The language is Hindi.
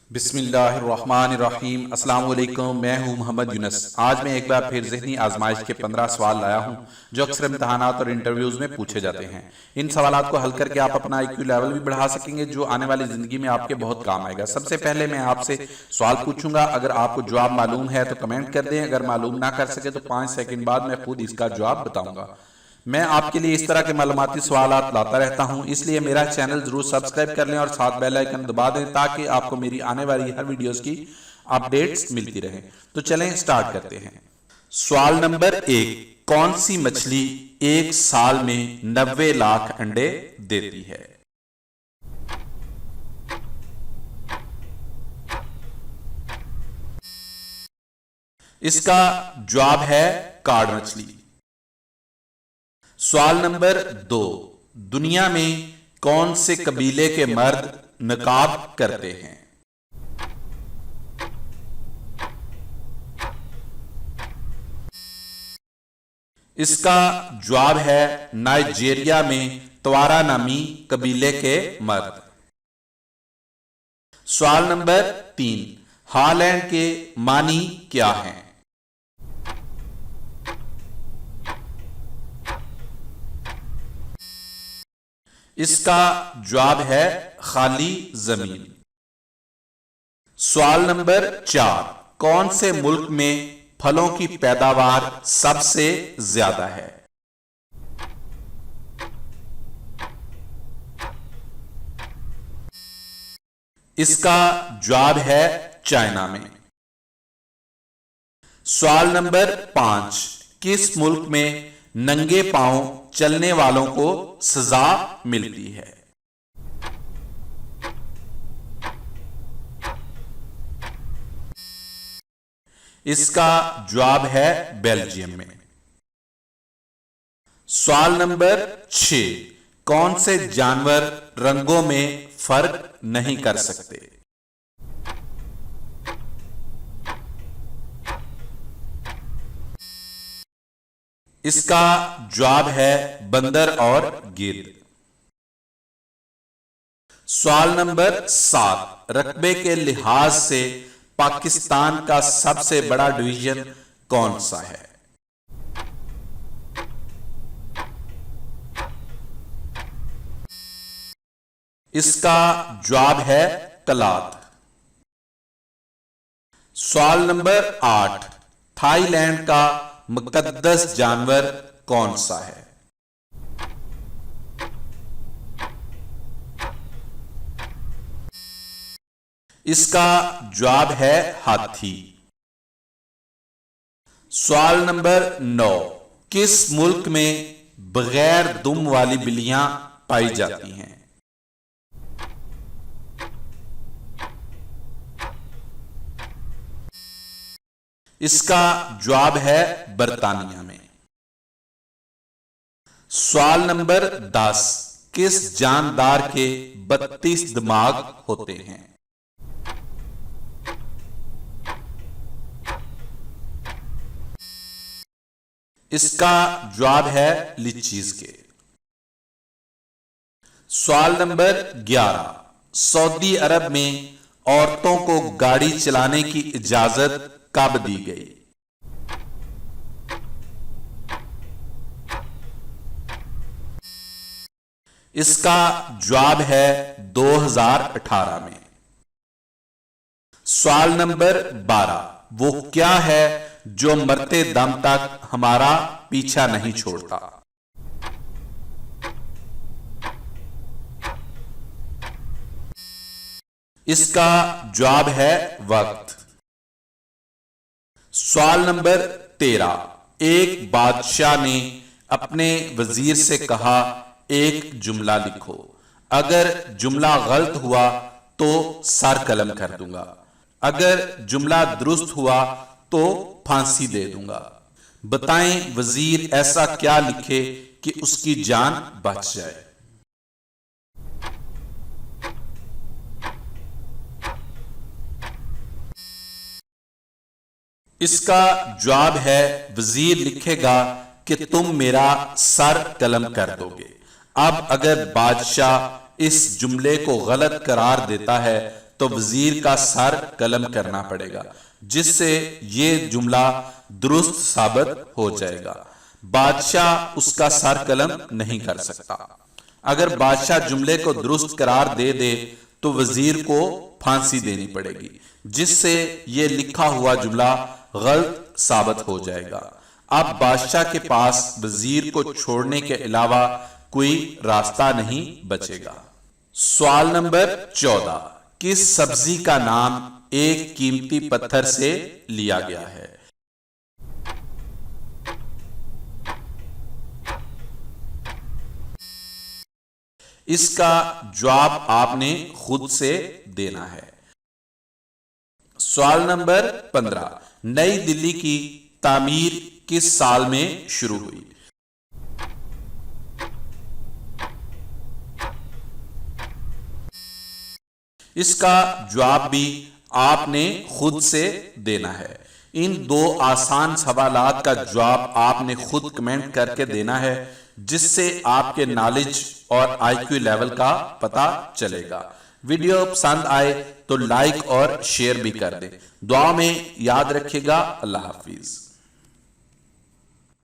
बिस्मिल्लाहिर्रहमानिर्रहीम। अस्सलाम वालेकुम। मैं हूं मोहम्मद यूनुस। आज मैं एक बार फिर ज़हनी आजमाइश के 15 सवाल लाया हूं जो अक्सर इम्तहानात और इंटरव्यूज़ में पूछे जाते हैं। इन सवालात को हल करके आप अपना IQ लेवल भी बढ़ा सकेंगे जो आने वाली ज़िंदगी में आपके बहुत काम आएगा। सबसे पहले मैं आपसे सवाल पूछूंगा, अगर आपको जवाब मालूम है तो कमेंट कर दें, अगर मालूम ना कर सके तो 5 सेकंड बाद मैं खुद इसका जवाब बताऊंगा। मैं आपके लिए इस तरह के मालूमाती सवालात लाता रहता हूं, इसलिए मेरा चैनल जरूर सब्सक्राइब कर लें और साथ बेल आइकन दबा दें ताकि आपको मेरी आने वाली हर वीडियोस की अपडेट्स मिलती रहे। तो चलें स्टार्ट करते हैं। सवाल नंबर 1, कौन सी मछली एक साल में 90 लाख अंडे देती है? इसका जवाब है कार्ड मछली। सवाल नंबर 2, दुनिया में कौन से कबीले के मर्द नकाब करते हैं? इसका जवाब है नाइजीरिया में तवारा नामी कबीले के मर्द। सवाल नंबर 3, हालैंड के मानी क्या हैं? इसका जवाब है खाली जमीन। सवाल नंबर 4, कौन से मुल्क में फलों की पैदावार सबसे ज्यादा है? इसका जवाब है चाइना में। सवाल नंबर 5, किस मुल्क में नंगे पांव चलने वालों को सजा मिलती है? इसका जवाब है बेल्जियम में। सवाल नंबर 6, कौन से जानवर रंगों में फर्क नहीं कर सकते? इसका जवाब है बंदर और गिद्ध। सवाल नंबर 7, रकबे के लिहाज से पाकिस्तान का सबसे बड़ा डिवीजन कौन सा है? इसका जवाब है तलात। सवाल नंबर 8, थाईलैंड का मुकद्दस जानवर कौन सा है? इसका जवाब है हाथी। सवाल नंबर 9, किस मुल्क में बगैर दुम वाली बिल्लियां पाई जाती हैं? इसका जवाब है बर्तानिया में। सवाल नंबर 10, किस जानदार के 32 दिमाग होते हैं? इसका जवाब है लिचीज के। सवाल नंबर 11, सऊदी अरब में औरतों को गाड़ी चलाने की इजाजत कब दी गई? इसका जवाब है 2018 में। सवाल नंबर 12, वो क्या है जो मरते दम तक हमारा पीछा नहीं छोड़ता? इसका जवाब है वक्त। सवाल नंबर 13, एक बादशाह ने अपने वजीर से कहा, एक जुमला लिखो, अगर जुमला गलत हुआ तो सर कलम कर दूंगा, अगर जुमला दुरुस्त हुआ तो फांसी दे दूंगा। बताएं वजीर ऐसा क्या लिखे कि उसकी जान बच जाए? इसका जवाब है वजीर लिखेगा कि तुम मेरा सर कलम कर दोगे। अब अगर बादशाह इस जुमले को गलत करार देता है तो वजीर का सर कलम करना पड़ेगा, जिससे ये जुमला दुरुस्त साबित हो जाएगा। बादशाह उसका सर कलम नहीं कर सकता। अगर बादशाह जुमले को दुरुस्त करार दे दे तो वजीर को फांसी देनी पड़ेगी, जिससे ये लिखा हुआ जुमला गलत साबित हो जाएगा। अब बादशाह के पास वजीर को छोड़ने के अलावा कोई रास्ता नहीं बचेगा। सवाल नंबर 14, किस सब्जी का नाम एक कीमती पत्थर से लिया गया है? इसका जवाब आपने खुद से देना है। सवाल नंबर 15, नई दिल्ली की तामीर किस साल में शुरू हुई? इसका जवाब भी आपने खुद से देना है। इन दो आसान सवालात का जवाब आपने खुद कमेंट करके देना है, जिससे आपके नॉलेज और आईक्यू लेवल का पता चलेगा। वीडियो पसंद आए तो लाइक और शेयर भी कर दें। दुआ में याद रखिएगा। अल्लाह हाफिज।